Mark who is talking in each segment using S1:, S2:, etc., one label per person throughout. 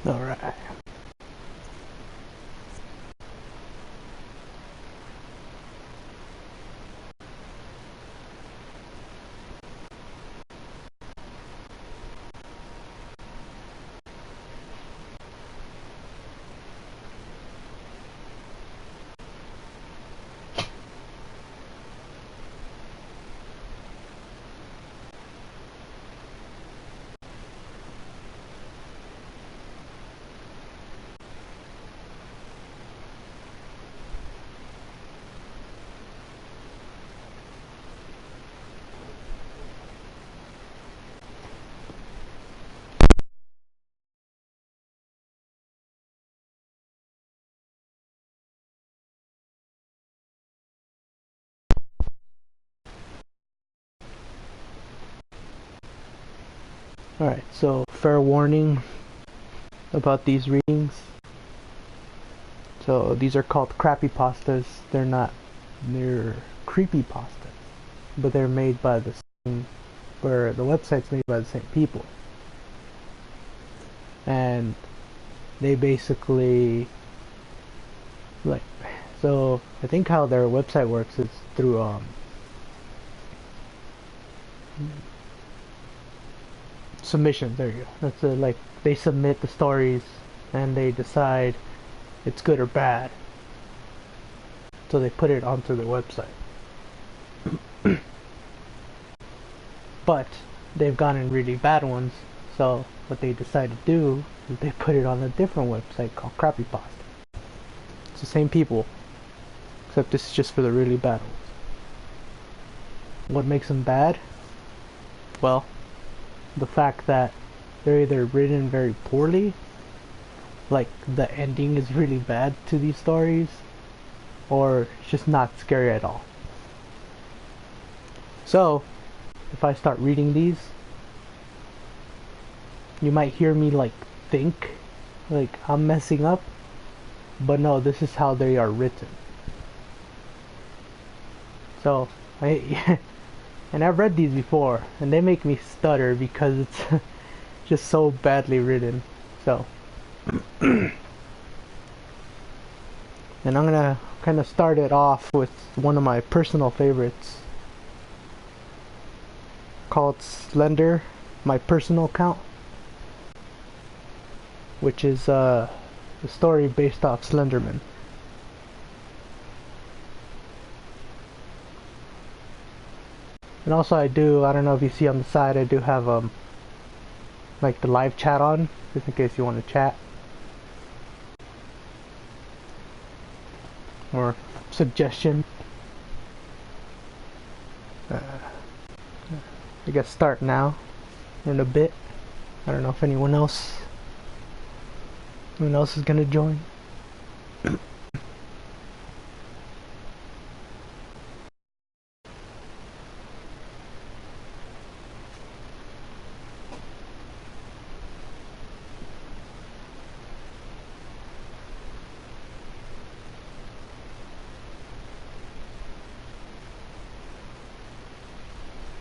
S1: Alright. Alright, so fair warning about these readings. So these are called Crappypastas. They're creepypastas, but they're made by the same, where the website's made by the same people. And they basically, like, so I think how their website works is through, submission. There you go. That's like, they submit the stories and they decide it's good or bad. So they put it onto their website. But they've gotten really bad ones, so what they decide to do is they put it on a different website called Crappypasta. It's the same people, except this is just for the really bad ones. What makes them bad? Well, the fact that they're either written very poorly, like the ending is really bad to these stories, or it's just not scary at all. So, if I start reading these, you might hear me like think like I'm messing up, but no, this is how they are written. So, and I've read these before, and they make me stutter because it's just so badly written. So, and I'm gonna kind of start it off with one of my personal favorites called Slender, my personal account, which is a story based off Slenderman. And also I don't know if you see on the side, I do have like the live chat on, just in case you want to chat or suggestion. I guess start now or in a bit. I don't know if anyone else is gonna join.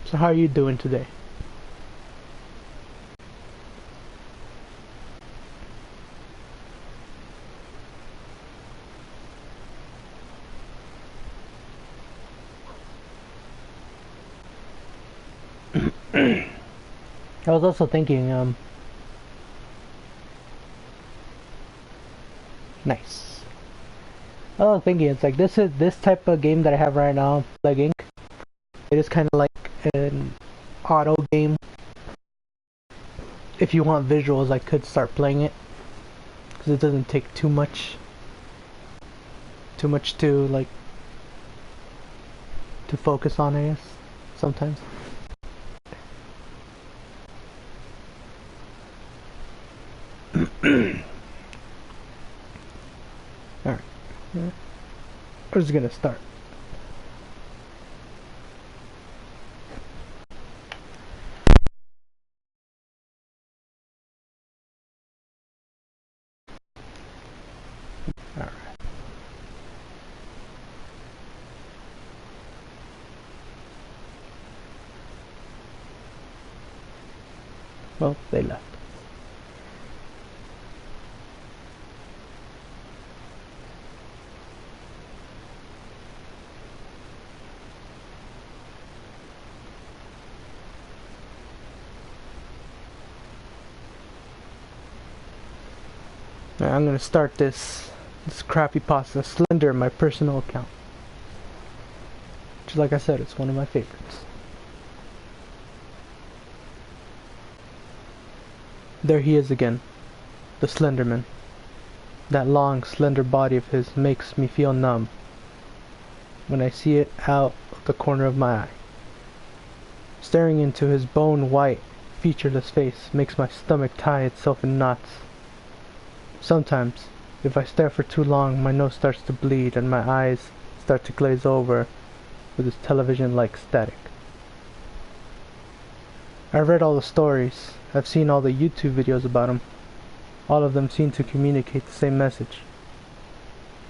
S1: So how are you doing today? I was also thinking, nice. I was thinking, it's like this type of game that I have right now, Plague Inc. It is kind of like an auto game. If you want visuals, I could start playing it because it doesn't take too much to like to focus on, I guess, sometimes. Alright. We're just gonna start. Alright. Well, they left. Alright, I'm gonna start this Crappypasta Slender, my personal account. Just like I said, it's one of my favorites. There he is again, the Slenderman. That long, slender body of his makes me feel numb when I see it out of the corner of my eye. Staring into his bone-white, featureless face makes my stomach tie itself in knots. Sometimes, if I stare for too long, my nose starts to bleed and my eyes start to glaze over with this television-like static. I've read all the stories, I've seen all the YouTube videos about him. All of them seem to communicate the same message.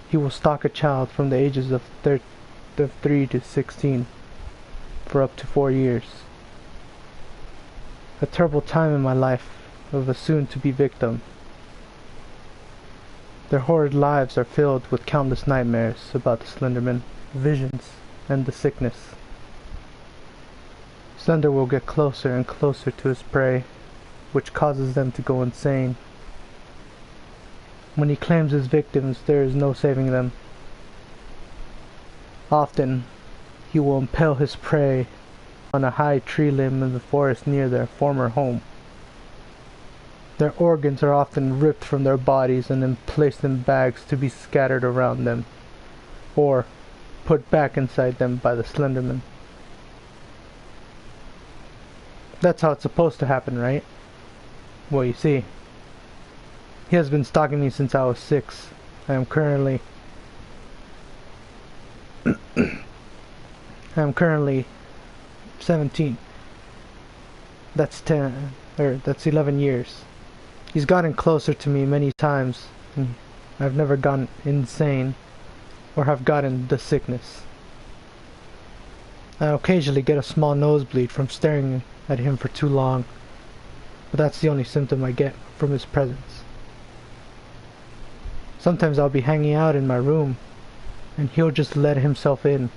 S1: He will stalk a child from the ages of 3 to 16 for up to 4 years. A terrible time in my life of a soon-to-be victim. Their horrid lives are filled with countless nightmares about the Slenderman, visions, and the sickness. Slender will get closer and closer to his prey, which causes them to go insane. When he claims his victims, there is no saving them. Often, he will impale his prey on a high tree limb in the forest near their former home. Their organs are often ripped from their bodies and then placed in bags to be scattered around them, or put back inside them by the Slenderman. That's how it's supposed to happen, right? Well, you see, he has been stalking me since I was 6. I am currently 17. That's 11 years. He's gotten closer to me many times, and I've never gone insane or have gotten the sickness. I occasionally get a small nosebleed from staring at him for too long, but that's the only symptom I get from his presence. Sometimes I'll be hanging out in my room, and he'll just let himself in,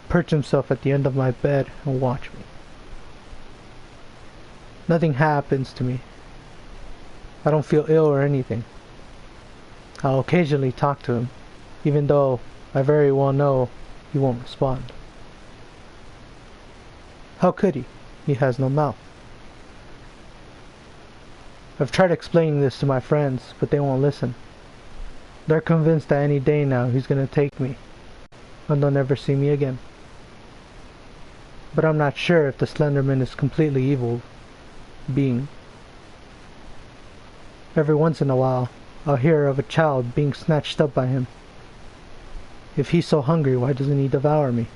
S1: perch himself at the end of my bed, and watch me. Nothing happens to me. I don't feel ill or anything. I'll occasionally talk to him, even though I very well know he won't respond. How could he? He has no mouth. I've tried explaining this to my friends, but they won't listen. They're convinced that any day now he's gonna take me, and they'll never see me again. But I'm not sure if the Slenderman is completely evil being. Every once in a while, I'll hear of a child being snatched up by him. If he's so hungry, why doesn't he devour me?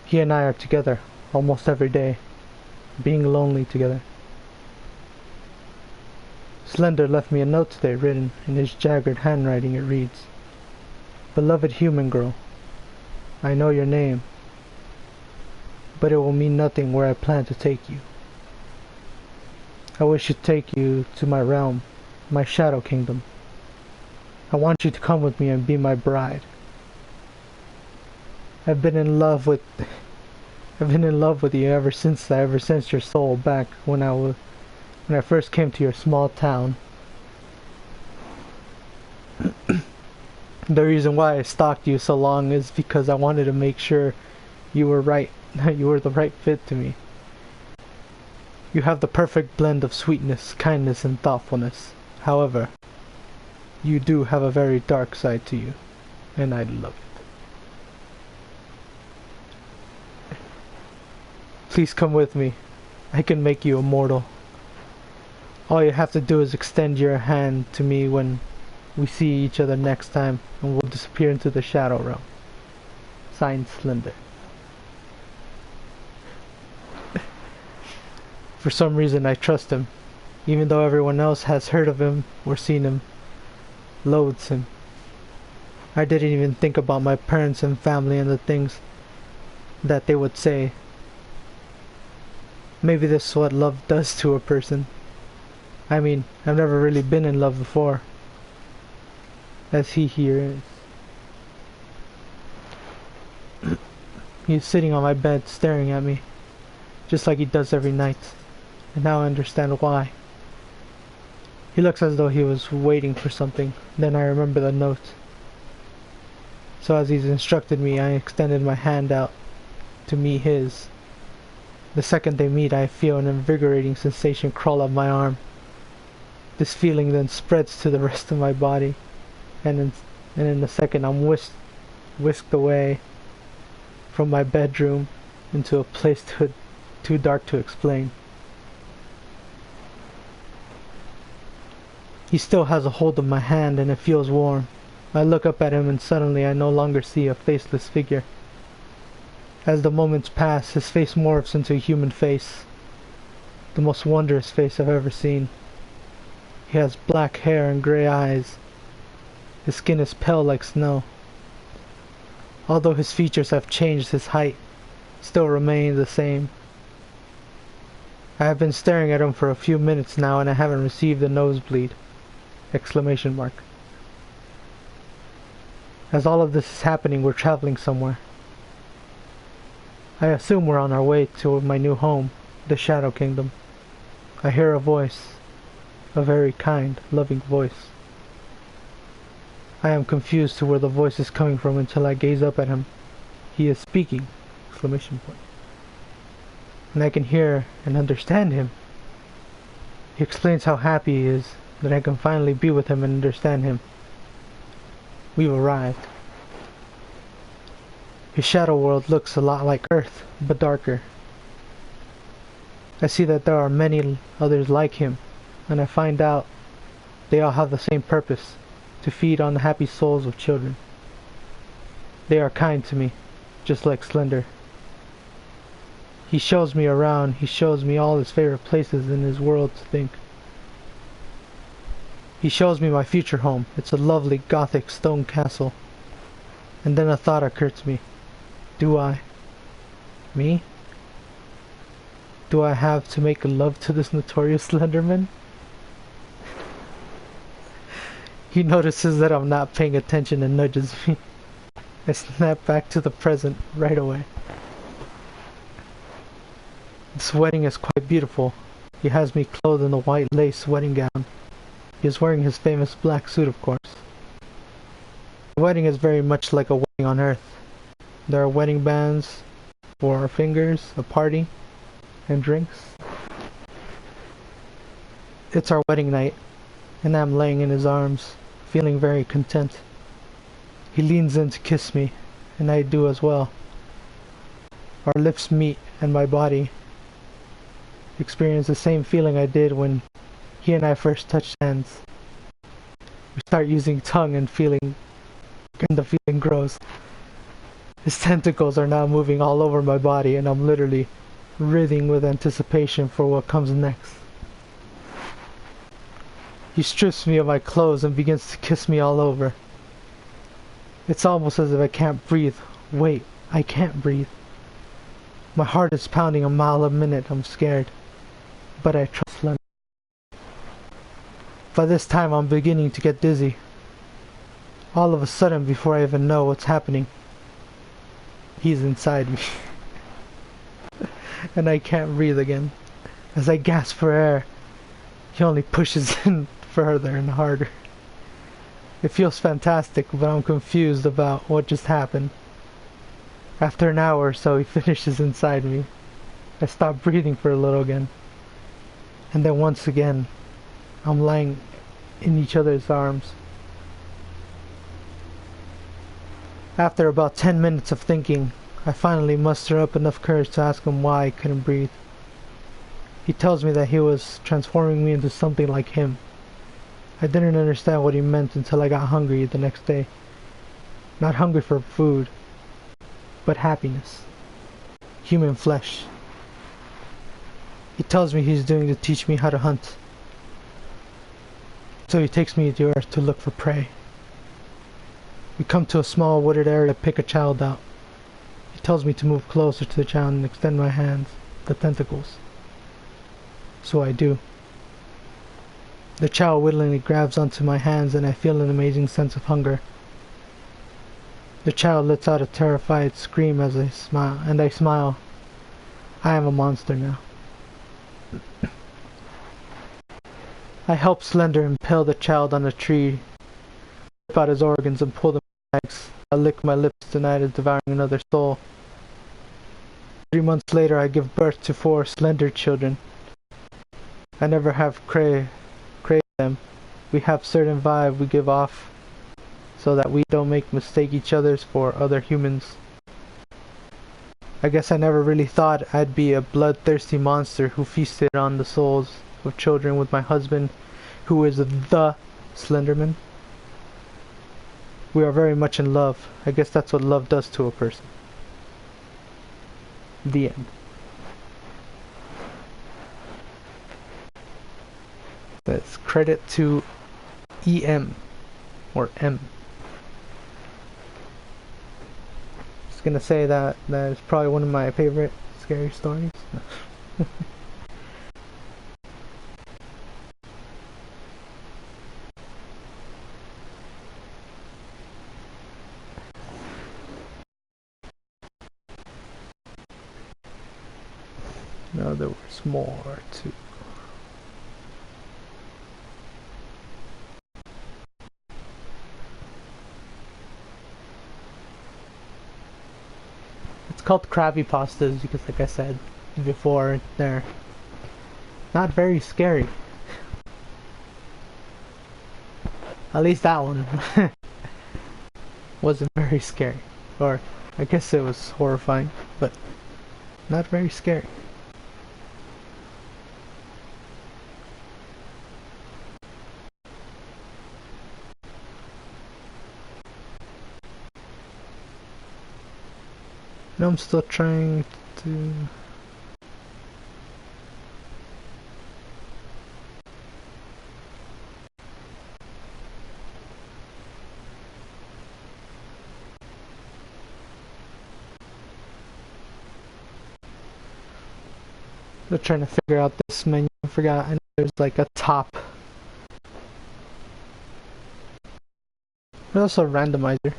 S1: He and I are together almost every day, being lonely together. Slender left me a note today written in his jagged handwriting. It reads, "Beloved human girl, I know your name, but it will mean nothing where I plan to take you. I wish to take you to my realm, my shadow kingdom. I want you to come with me and be my bride. I've been in love with you ever since I sensed your soul back when I first came to your small town. The reason why I stalked you so long is because I wanted to make sure you were right, that you were the right fit to me. You have the perfect blend of sweetness, kindness, and thoughtfulness. However, you do have a very dark side to you, and I love it. Please come with me. I can make you immortal. All you have to do is extend your hand to me when we see each other next time, and we'll disappear into the shadow realm. Signed, Slender." For some reason I trust him, even though everyone else has heard of him or seen him, loathes him. I didn't even think about my parents and family and the things that they would say. Maybe this is what love does to a person. I mean, I've never really been in love before, as he here is. He's sitting on my bed staring at me, just like he does every night, and now I understand why. He looks as though he was waiting for something. Then I remember the note. So as he's instructed me, I extended my hand out to meet his. The second they meet, I feel an invigorating sensation crawl up my arm. This feeling then spreads to the rest of my body, and in a second I'm whisked away from my bedroom into a place too dark to explain. He still has a hold of my hand and it feels warm. I look up at him and suddenly I no longer see a faceless figure. As the moments pass, his face morphs into a human face. The most wondrous face I've ever seen. He has black hair and gray eyes. His skin is pale like snow. Although his features have changed, his height still remains the same. I have been staring at him for a few minutes now and I haven't received a nosebleed! Exclamation mark. As all of this is happening, we're traveling somewhere. I assume we're on our way to my new home, the Shadow Kingdom. I hear a voice, a very kind, loving voice. I am confused to where the voice is coming from until I gaze up at him. He is speaking! Exclamation point. And I can hear and understand him. He explains how happy he is that I can finally be with him and understand him. We've arrived. His shadow world looks a lot like Earth, but darker. I see that there are many others like him, and I find out they all have the same purpose, to feed on the happy souls of children. They are kind to me, just like Slender. He shows me around, he shows me all his favorite places in his world to think. He shows me my future home. It's a lovely gothic stone castle. And then a thought occurred to me. Do I? Me? Do I have to make love to this notorious Slenderman? He notices that I'm not paying attention and nudges me. I snap back to the present right away. This wedding is quite beautiful. He has me clothed in a white lace wedding gown. He is wearing his famous black suit, of course. The wedding is very much like a wedding on Earth. There are wedding bands for our fingers, a party, and drinks. It's our wedding night, and I'm laying in his arms, feeling very content. He leans in to kiss me, and I do as well. Our lips meet, and my body experiences the same feeling I did when he and I first touched hands. We start using tongue and the feeling grows. His tentacles are now moving all over my body and I'm literally writhing with anticipation for what comes next. He strips me of my clothes and begins to kiss me all over. It's almost as if I can't breathe. Wait, I can't breathe. My heart is pounding a mile a minute. I'm scared. But I trust Slender. By this time I'm beginning to get dizzy. All of a sudden, before I even know what's happening, he's inside me. And I can't breathe again. As I gasp for air, he only pushes in further and harder. It feels fantastic, but I'm confused about what just happened. After an hour or so, he finishes inside me. I stop breathing for a little again. And then once again, I'm lying in each other's arms. After about 10 minutes of thinking, I finally muster up enough courage to ask him why I couldn't breathe. He tells me that he was transforming me into something like him. I didn't understand what he meant until I got hungry the next day. Not hungry for food, but happiness. Human flesh. He tells me he's doing to teach me how to hunt. So he takes me to Earth to look for prey. We come to a small wooded area to pick a child out. He tells me to move closer to the child and extend my hands, the tentacles. So I do. The child willingly grabs onto my hands and I feel an amazing sense of hunger. The child lets out a terrified scream as I smile, and I smile. I am a monster now. I help Slender impale the child on a tree, rip out his organs and pull them bags. I lick my lips tonight as devouring another soul. 3 months later I give birth to 4 slender children. I never have crave them. We have certain vibe we give off so that we don't mistake each other's for other humans. I guess I never really thought I'd be a bloodthirsty monster who feasted on the souls of children with my husband, who is the Slenderman. We are very much in love. I guess that's what love does to a person. The end. That's credit to EM or M. Just gonna say that is probably one of my favorite scary stories. No, there was more too. It's called Crappypastas because, like I said before, they're not very scary. At least that one wasn't very scary. Or, I guess it was horrifying, but not very scary. Now I'm still trying to... Still trying to figure out this menu. I forgot. I know there's like a top. There's also a randomizer.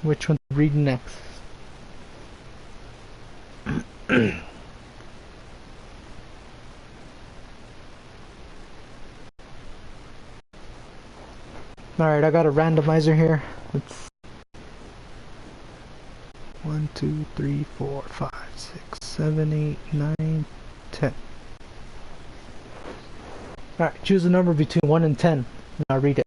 S1: Which one to read next? Alright, I got a randomizer here. It's 1, 2, 3, 4, 5, 6, 7, 8, 9, 10. Alright, choose a number between 1 and 10. Now read it.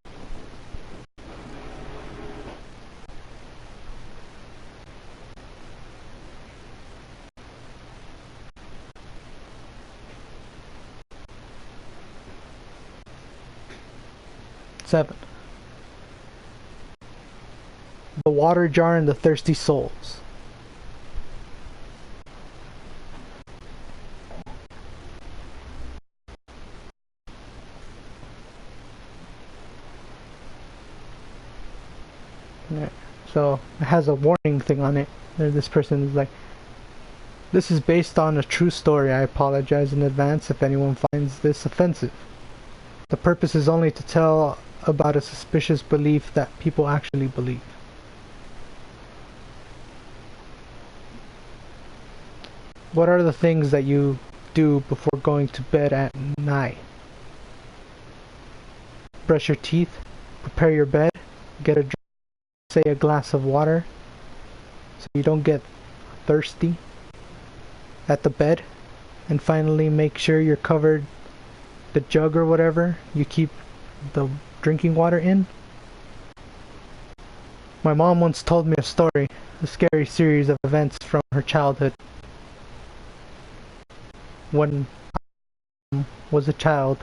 S1: Seven. The water jar and the thirsty souls. Yeah. So it has a warning thing on it. This person is like, this is based on a true story. I apologize in advance if anyone finds this offensive. The purpose is only to tell about a suspicious belief that people actually believe. What are the things that you do before going to bed at night? Brush your teeth, prepare your bed, get a drink, say a glass of water so you don't get thirsty at the bed, and finally make sure you're covered the jug or whatever you keep the drinking water in. My mom once told me a story, a scary series of events from her childhood. When I was a child,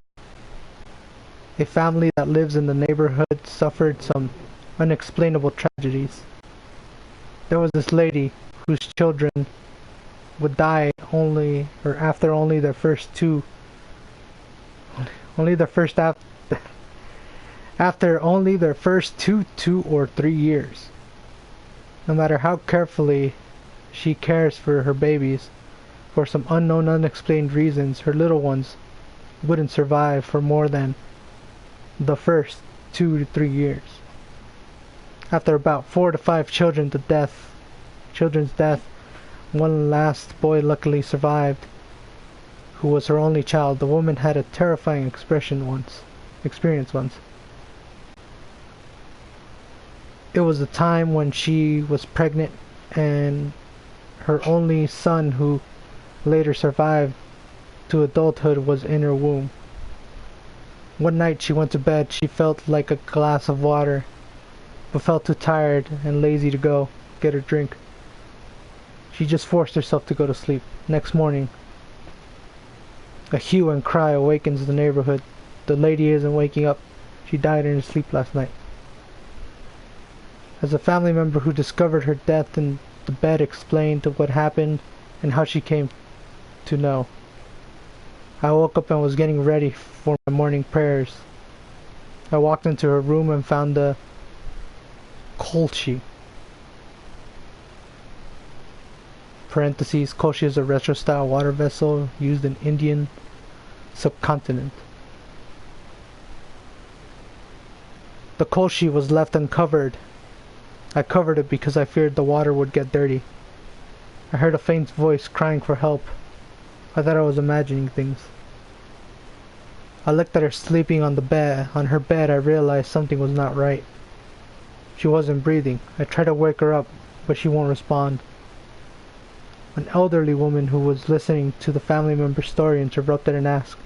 S1: a family that lives in the neighborhood suffered some unexplainable tragedies. There was this lady whose children would die after only their first 2 or 3 years. No matter how carefully she cares for her babies, for some unknown, unexplained reasons, her little ones wouldn't survive for more than the first 2 to 3 years. After about 4 to 5 children's death, one last boy luckily survived, who was her only child. The woman had a terrifying experience once. It was a time when she was pregnant and her only son, who later survived to adulthood, was in her womb. One night she went to bed. She felt like a glass of water, but felt too tired and lazy to go get a drink. She just forced herself to go to sleep. Next morning, a hue and cry awakens the neighborhood. The lady isn't waking up. She died in her sleep last night. As a family member who discovered her death in the bed explained what happened and how she came to know. I woke up and was getting ready for my morning prayers. I walked into her room and found the kolshi. Parentheses, kolshi is a retro-style water vessel used in Indian subcontinent. The kolshi was left uncovered. I covered it because I feared the water would get dirty. I heard a faint voice crying for help. I thought I was imagining things. I looked at her sleeping on her bed. I realized something was not right. She wasn't breathing. I tried to wake her up, but she won't respond. An elderly woman who was listening to the family member's story interrupted and asked,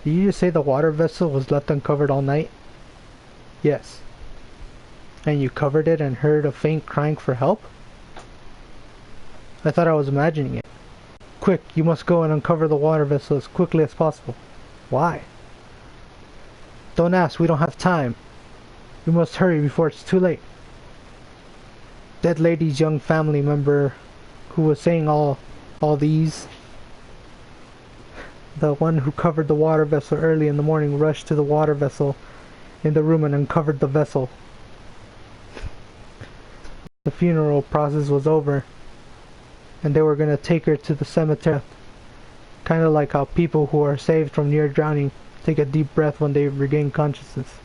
S1: "Did you just say the water vessel was left uncovered all night?" "Yes." "And you covered it and heard a faint crying for help?" I thought I was imagining it. "Quick, you must go and uncover the water vessel as quickly as possible." "Why?" "Don't ask, we don't have time. We must hurry before it's too late." Dead lady's young family member who was saying all these, the one who covered the water vessel early in the morning, rushed to the water vessel in the room and uncovered the vessel. The funeral process was over, and they were going to take her to the cemetery. Kind of like how people who are saved from near drowning take a deep breath when they regain consciousness.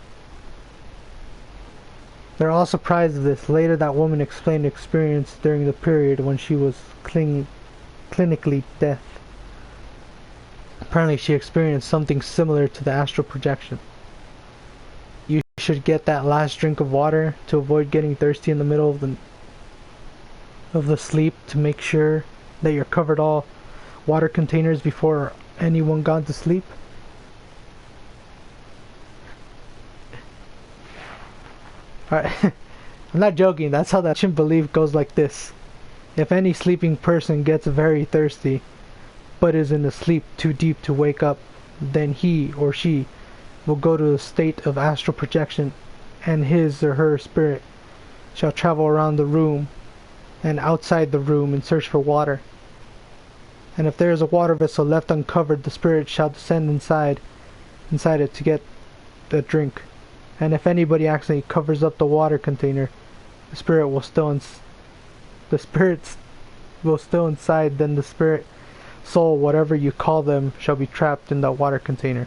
S1: They're all surprised of this. Later, that woman explained experience during the period when she was clinically deaf. Apparently, she experienced something similar to the astral projection. You should get that last drink of water to avoid getting thirsty in the middle of the sleep, to make sure that you're covered all water containers before anyone gone to sleep. Alright, I'm not joking. That's how that ancient belief goes like this. If any sleeping person gets very thirsty, but is in a sleep too deep to wake up, then he or she will go to a state of astral projection, and his or her spirit shall travel around the room and outside the room in search for water. And if there is a water vessel left uncovered, the spirit shall descend inside it to get a drink. And if anybody accidentally covers up the water container, the spirit will still inside. Then the spirit, soul, whatever you call them, shall be trapped in that water container.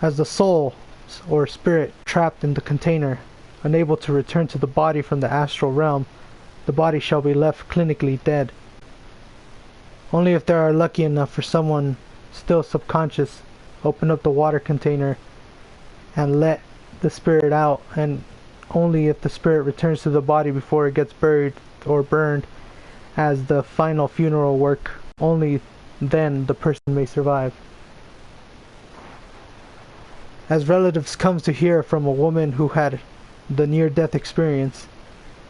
S1: As the soul or spirit trapped in the container, unable to return to the body from the astral realm, the body shall be left clinically dead. Only if they are lucky enough for someone still subconscious, open up the water container and let the spirit out, and only if the spirit returns to the body before it gets buried or burned as the final funeral work, only then the person may survive. As relatives come to hear from a woman who had the near-death experience,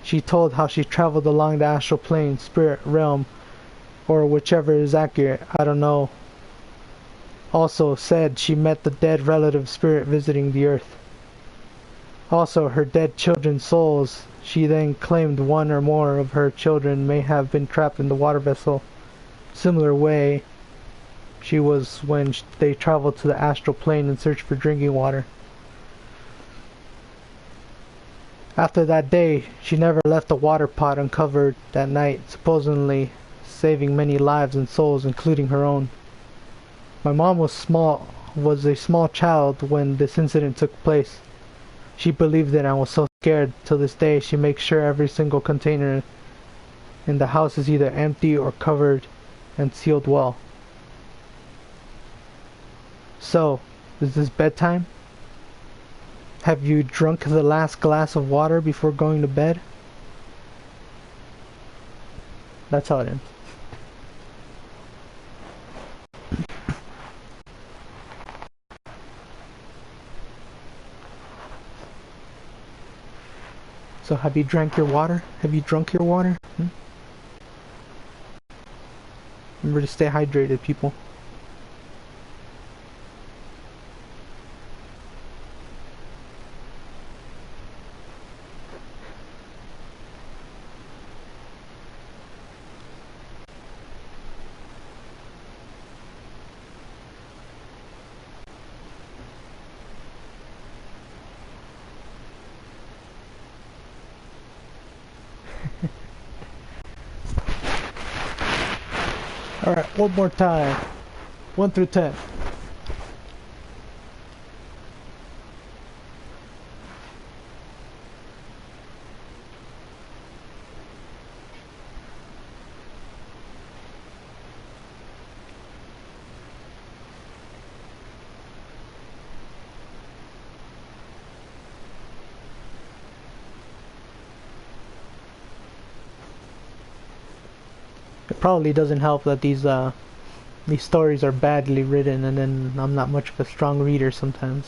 S1: she told how she traveled along the astral plane, spirit realm, or whichever is accurate, I don't know. Also said she met the dead relative spirit visiting the earth. Also her dead children's souls. She then claimed one or more of her children may have been trapped in the water vessel. Similar way she was when they traveled to the astral plane in search for drinking water. After that day, she never left the water pot uncovered that night, supposedly saving many lives and souls, including her own. My mom was a small child when this incident took place. She believed it and was so scared. Till this day, she makes sure every single container in the house is either empty or covered and sealed well. So, is this bedtime? Have you drunk the last glass of water before going to bed? That's how it ends. So have you drank your water? Have you drunk your water? Remember to stay hydrated, people. Alright, one more time. 1 through 10. It probably doesn't help that these stories are badly written, and then I'm not much of a strong reader sometimes.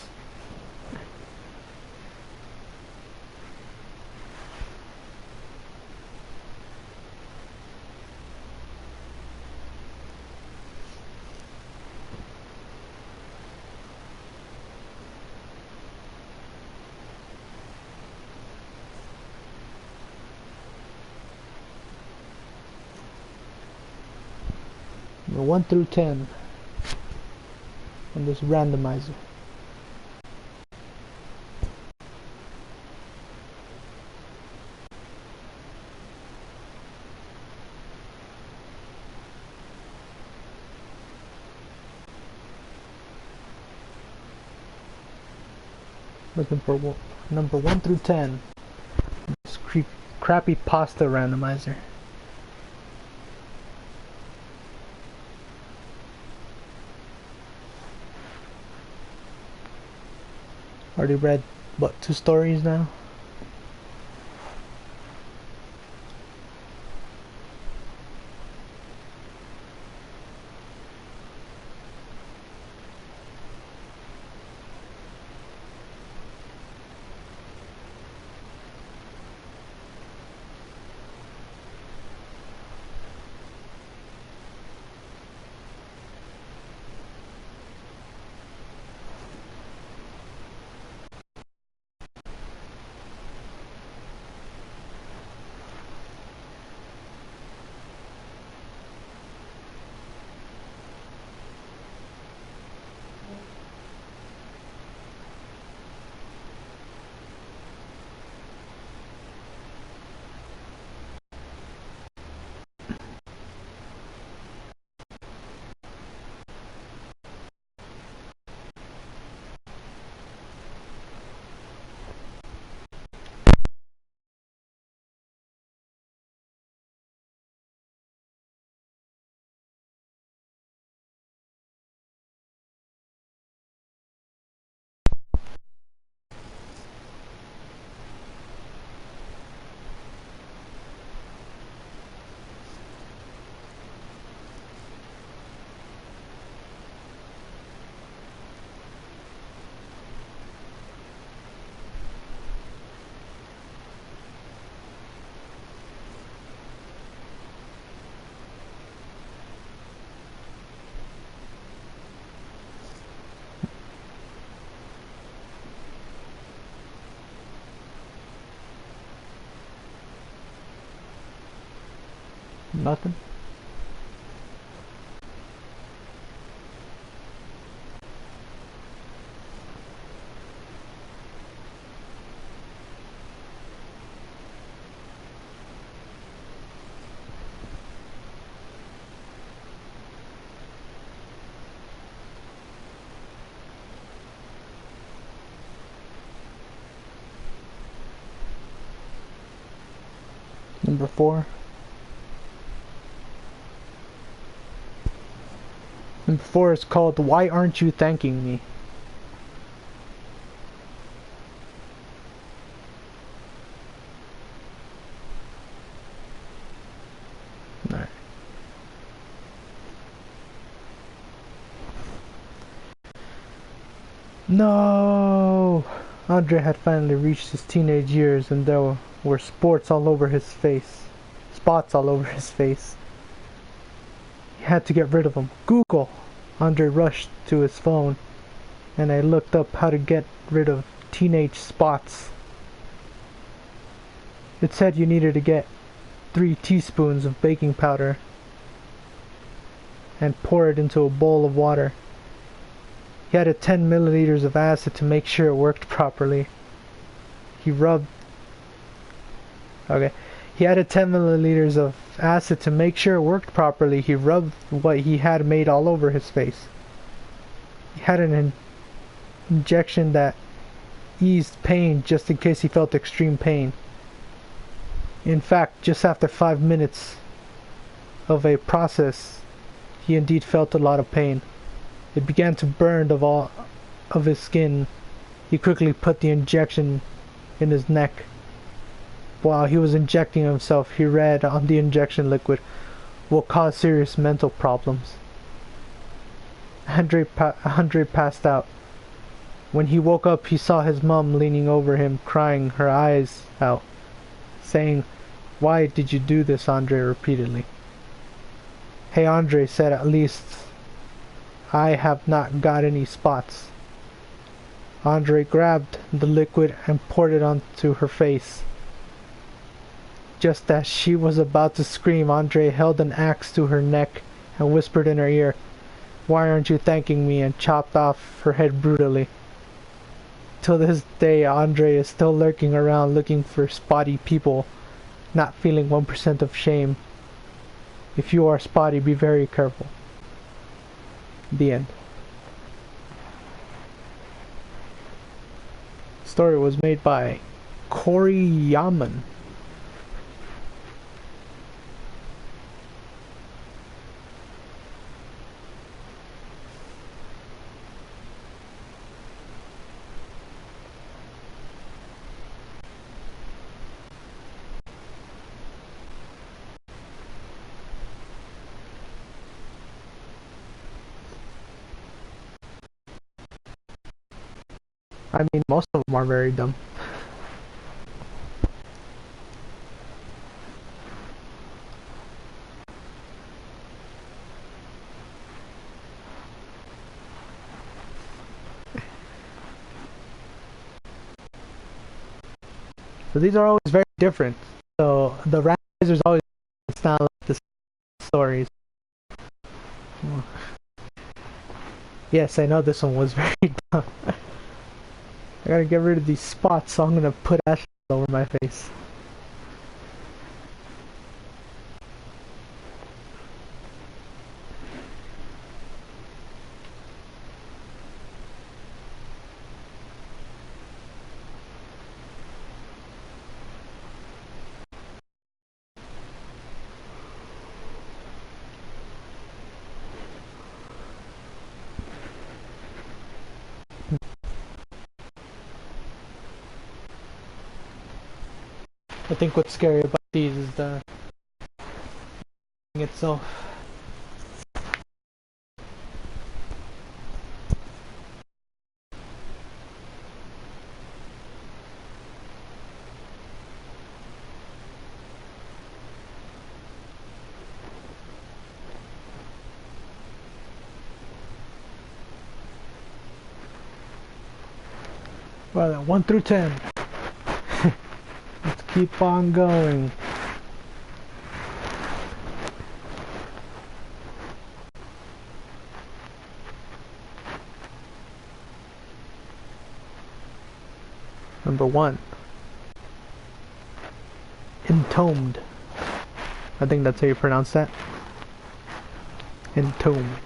S1: One through 10 on this randomizer. Looking for number 1 through 10. This Crappypasta randomizer. Already read, what, 2 stories now? Nothing. Number 4. Number 4 is called Why Aren't You Thanking Me? Alright. No! Andre had finally reached his teenage years and there were spots all over his face. He had to get rid of them. Google! Andre rushed to his phone and I looked up how to get rid of teenage spots. It said you needed to get 3 teaspoons of baking powder and pour it into a bowl of water. He added 10 milliliters of acid to make sure it worked properly. He added 10 milliliters of acid to make sure it worked properly. He rubbed what he had made all over his face. He had an injection that eased pain just in case he felt extreme pain. In fact, just after 5 minutes of a process, he indeed felt a lot of pain. It began to burn of all of his skin. He quickly put the injection in his neck. While he was injecting himself, he read on the injection liquid will cause serious mental problems. Andre passed out. When he woke up, he saw his mom leaning over him, crying her eyes out, saying, "Why did you do this, Andre?" repeatedly. "Hey, Andre said, at least I have not got any spots." Andre grabbed the liquid and poured it onto her face. Just as she was about to scream, Andre held an axe to her neck and whispered in her ear, "Why aren't you thanking me?" and chopped off her head brutally. Till this day, Andre is still lurking around looking for spotty people, not feeling 1% of shame. If you are spotty, be very careful. The end. Story was made by Corey Yaman. I mean, most of them are very dumb. So these are always very different. So the randomizers always sound like the stories. Yes, I know this one was very dumb. I gotta get rid of these spots, so I'm gonna put ashes over my face. I think what's scary about these is the thing itself. Well, then 1 through 10. Let's keep on going. Number 1. Entombed. I think that's how you pronounce that. Entombed.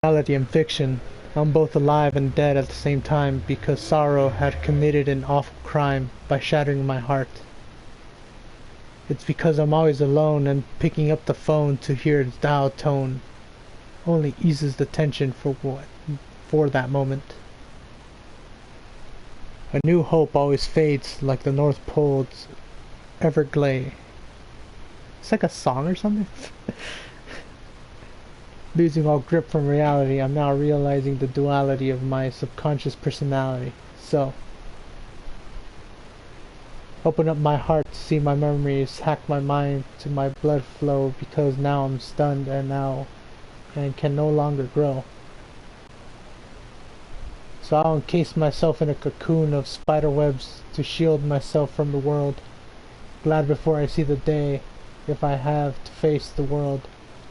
S1: Reality and fiction I'm both alive and dead at the same time because sorrow had committed an awful crime by shattering my heart. It's because I'm always alone and picking up the phone to hear its dial tone only eases the tension for that moment. A new hope always fades like the North Pole's everglade. It's like a song or something. Losing all grip from reality, I'm now realizing the duality of my subconscious personality. So, open up my heart to see my memories, hack my mind to my blood flow because now I'm stunned and can no longer grow. So I'll encase myself in a cocoon of spider webs to shield myself from the world. Glad before I see the day, if I have to face the world,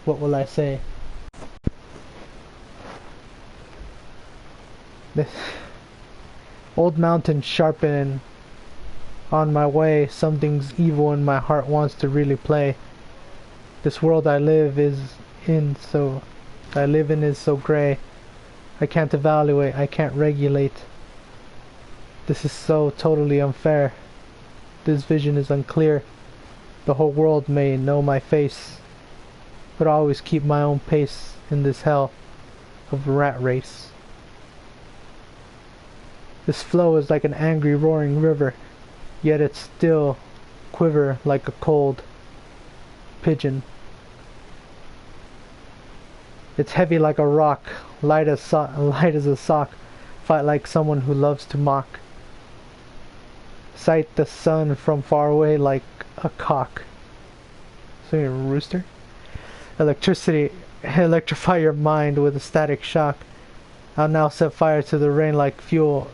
S1: what will I say? This old mountain sharpen on my way, something's evil in my heart wants to really play. This world I live in is so gray. I can't evaluate, I can't regulate. This is so totally unfair. This vision is unclear. The whole world may know my face, but I always keep my own pace in this hell of a rat race. This flow is like an angry roaring river, yet it still quiver like a cold pigeon. It's heavy like a rock, light as a sock, fight like someone who loves to mock. Sight the sun from far away like a cock. So you're a rooster? Electrify your mind with a static shock. I'll now set fire to the rain like fuel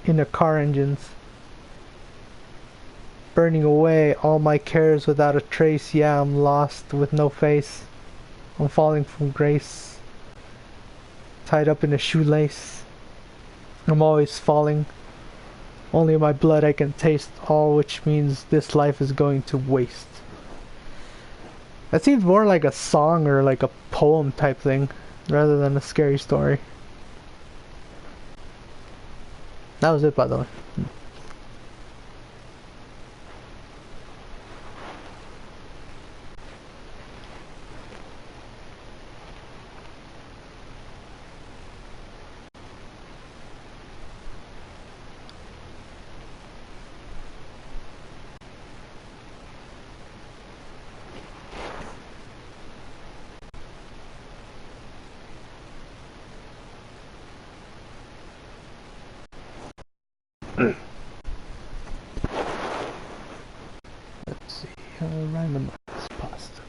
S1: in the car engines. Burning away all my cares without a trace. Yeah, I'm lost with no face. I'm falling from grace, tied up in a shoelace. I'm always falling. Only in my blood I can taste all, which means this life is going to waste. That seems more like a song or like a poem type thing, rather than a scary story. That was it, by the way. Let's see, random pasta.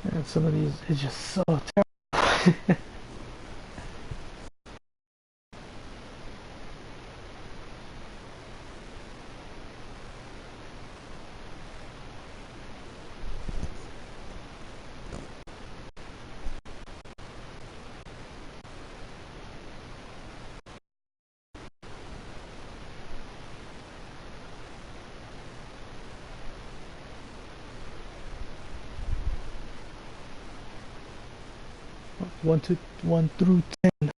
S1: And some of these is just so terrible. One through 10.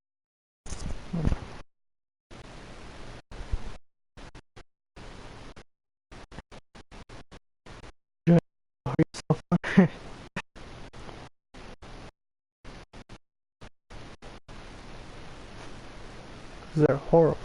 S1: They're horrible.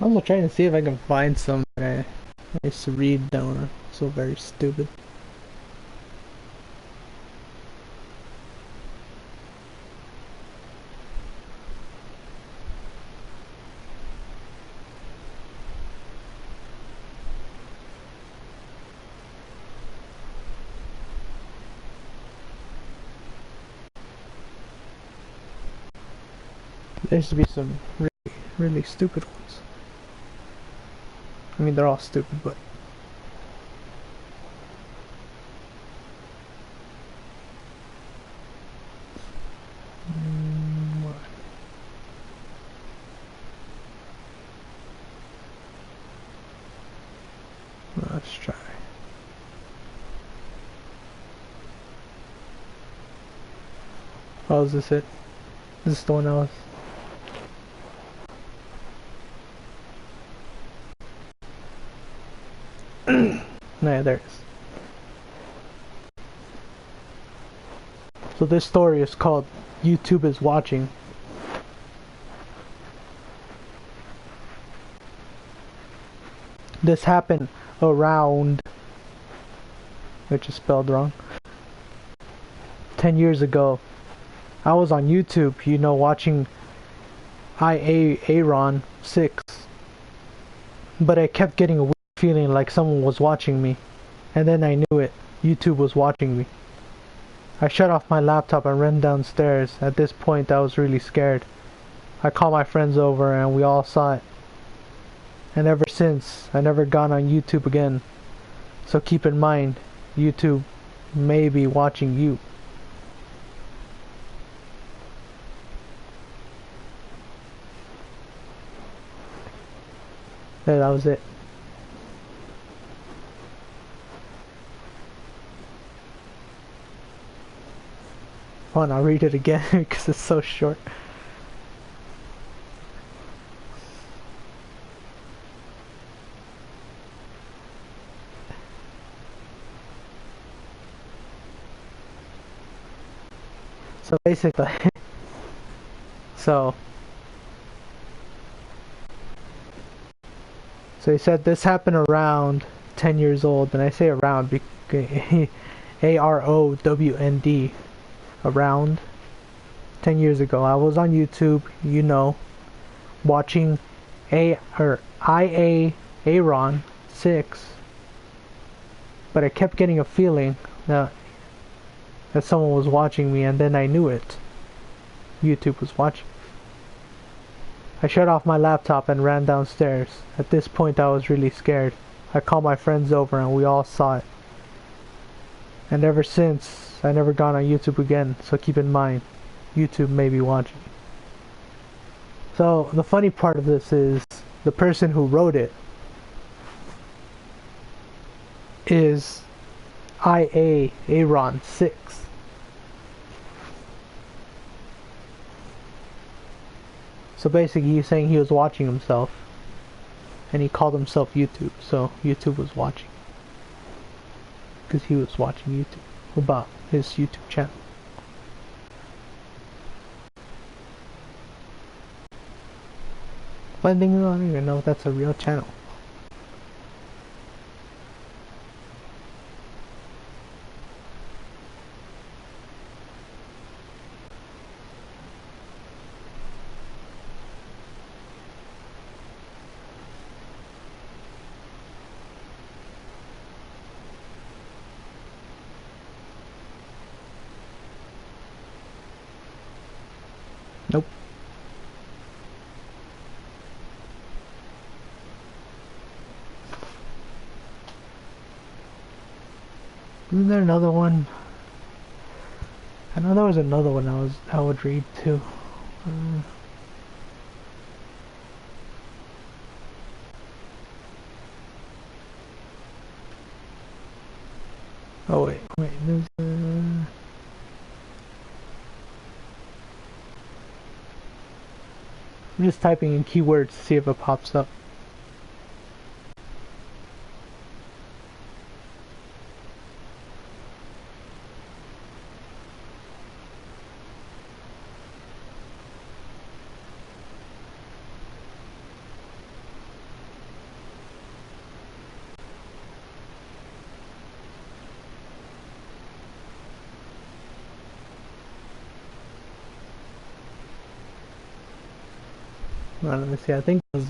S1: I'm also trying to see if I can find some that I used to read that were so very stupid. There used to be some really, really stupid ones. I mean, they're all stupid, but what? Let's try. Oh, is this it? Is this the one I was? Nah, there it is. So this story is called YouTube is Watching. This happened around, which is spelled wrong, 10 years ago. I was on YouTube, you know, watching Aaron 6, but I kept getting a weird feeling like someone was watching me, and then I knew it. YouTube was watching me. I shut off my laptop and ran downstairs. At this point I was really scared. I called my friends over and we all saw it. And ever since, I never gone on YouTube again. So keep in mind, YouTube may be watching you. Yeah, that was it. Hold on, I'll read it again because it's so short. So basically, so he said this happened around 10 years old, and I say around because AROWND, around 10 years ago. I was on YouTube, you know, watching Aaron 6, but I kept getting a feeling that someone was watching me, and then I knew it. YouTube was watching. I shut off my laptop and ran downstairs. At this point I was really scared. I called my friends over and we all saw it. And ever since, I never gone on YouTube again, so keep in mind, YouTube may be watching. So the funny part of this is, the person who wrote it is Aaron 6. So basically he's saying he was watching himself, and he called himself YouTube, so YouTube was watching. Because he was watching YouTube, about his YouTube channel. But I don't even know if that's a real channel. Isn't there another one? I know there was another one I would read too. Uh, oh wait, there's I'm just typing in keywords to see if it pops up. Well, let me see. I think it was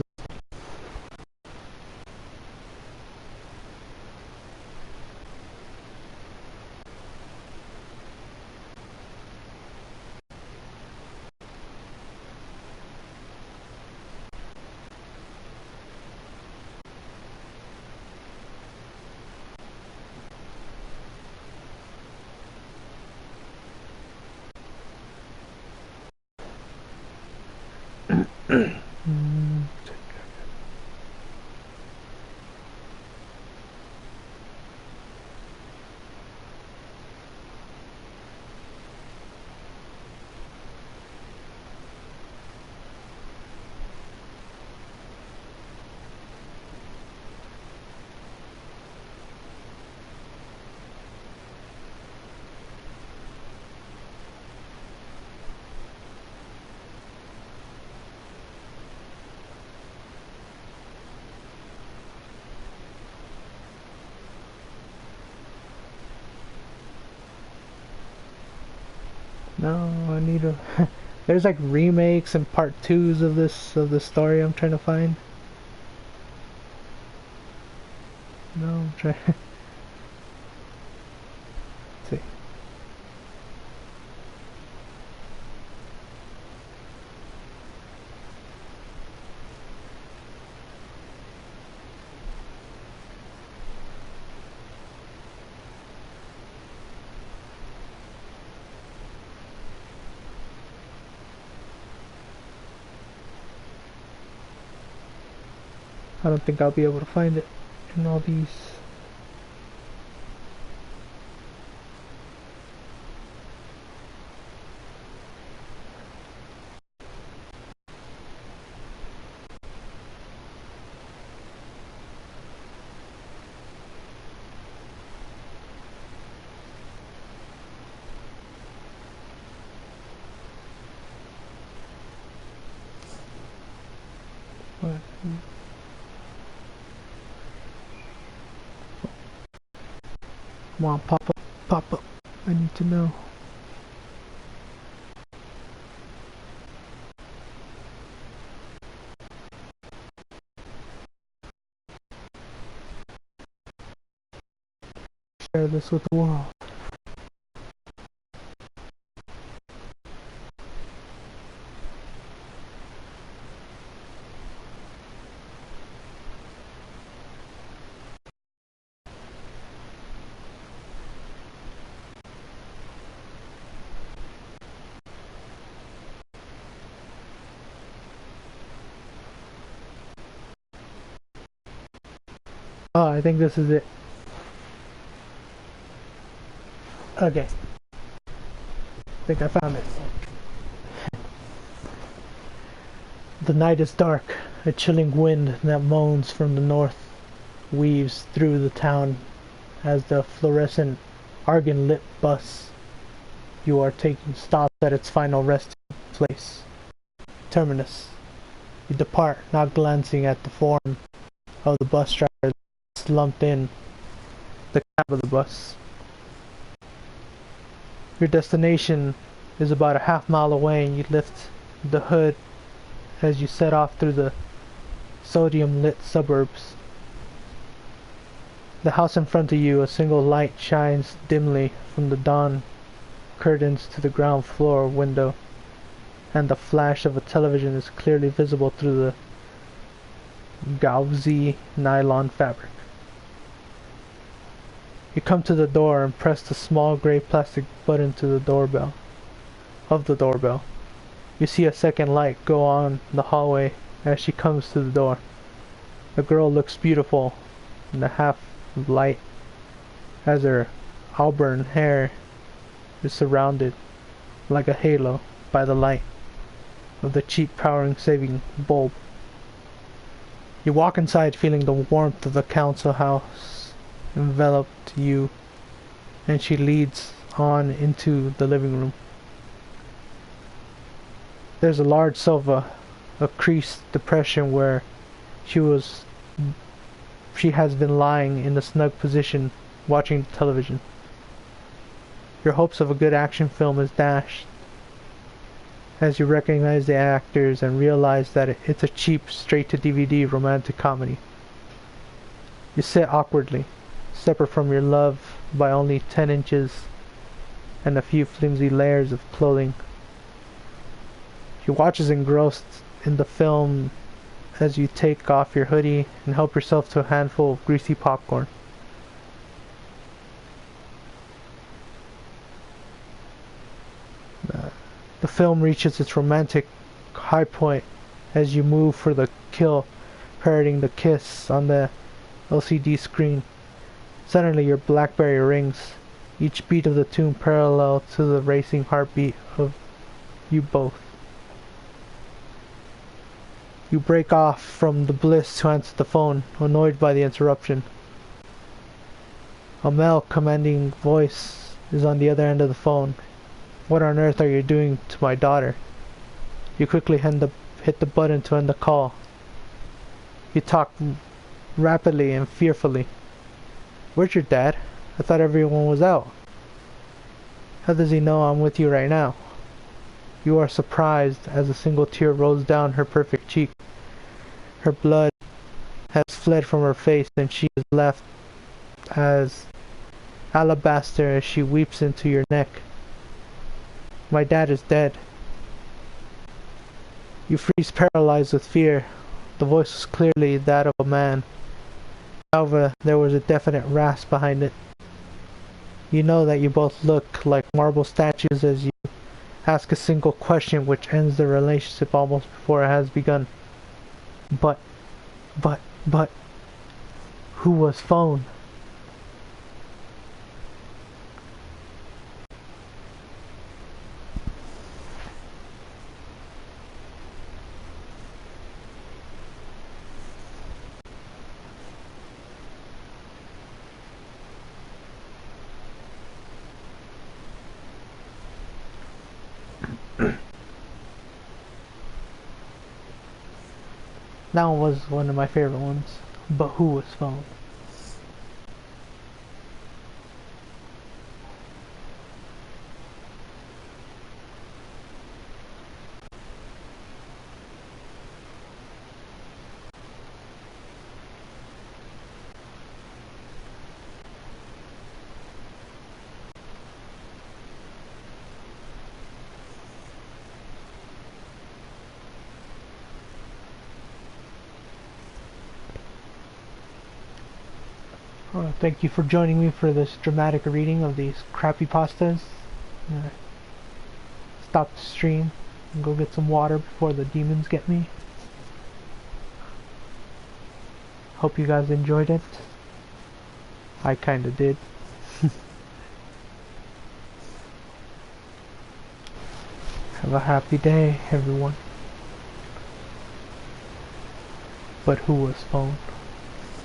S1: no. I need to. There's like remakes and part twos of this story I'm trying to find. No, I'm trying. See. I don't think I'll be able to find it in all these. What? Come on, pop up, pop up. I need to know. Share this with the world. Oh, I think this is it. Okay. I think I found it. The night is dark. A chilling wind that moans from the north weaves through the town as the fluorescent argon-lit bus you are taking stops at its final resting place, terminus. You depart, not glancing at the form of the bus driver slumped in the cab of the bus. Your destination is about a half-mile away, and you lift the hood as you set off through the sodium-lit suburbs. The house in front of you, a single light shines dimly from the dawn curtains to the ground floor window, and the flash of a television is clearly visible through the gauzy nylon fabric. You come to the door and press the small gray plastic button to the doorbell. You see a second light go on the hallway as she comes to the door. The girl looks beautiful in the half light as her auburn hair is surrounded like a halo by the light of the cheap powering saving bulb. You walk inside feeling the warmth of the council house enveloped you, and she leads on into the living room. There's a large sofa, a creased depression where she has been lying in a snug position watching television. Your hopes of a good action film is dashed as you recognize the actors and realize that it's a cheap, straight-to-DVD romantic comedy. You sit awkwardly, separate from your love by only 10 inches and a few flimsy layers of clothing. She watches engrossed in the film as you take off your hoodie and help yourself to a handful of greasy popcorn. The film reaches its romantic high point as you move for the kill, parroting the kiss on the LCD screen. Suddenly your BlackBerry rings, each beat of the tune parallel to the racing heartbeat of you both. You break off from the bliss to answer the phone, annoyed by the interruption. A male commanding voice is on the other end of the phone. What on earth are you doing to my daughter? You quickly hit the button to end the call. You talk rapidly and fearfully. Where's your dad? I thought everyone was out. How does he know I'm with you right now? You are surprised as a single tear rolls down her perfect cheek. Her blood has fled from her face and she is left as alabaster as she weeps into your neck. My dad is dead. You freeze paralyzed with fear. The voice was clearly that of a man. However, there was a definite rasp behind it. You know that you both look like marble statues as you ask a single question which ends the relationship almost before it has begun. But, who was phone? That one was one of my favorite ones. But who was phone? Thank you for joining me for this dramatic reading of these Crappypastas. Stop the stream and go get some water before the demons get me. Hope you guys enjoyed it. I kinda did. Have a happy day, everyone. But who was phone?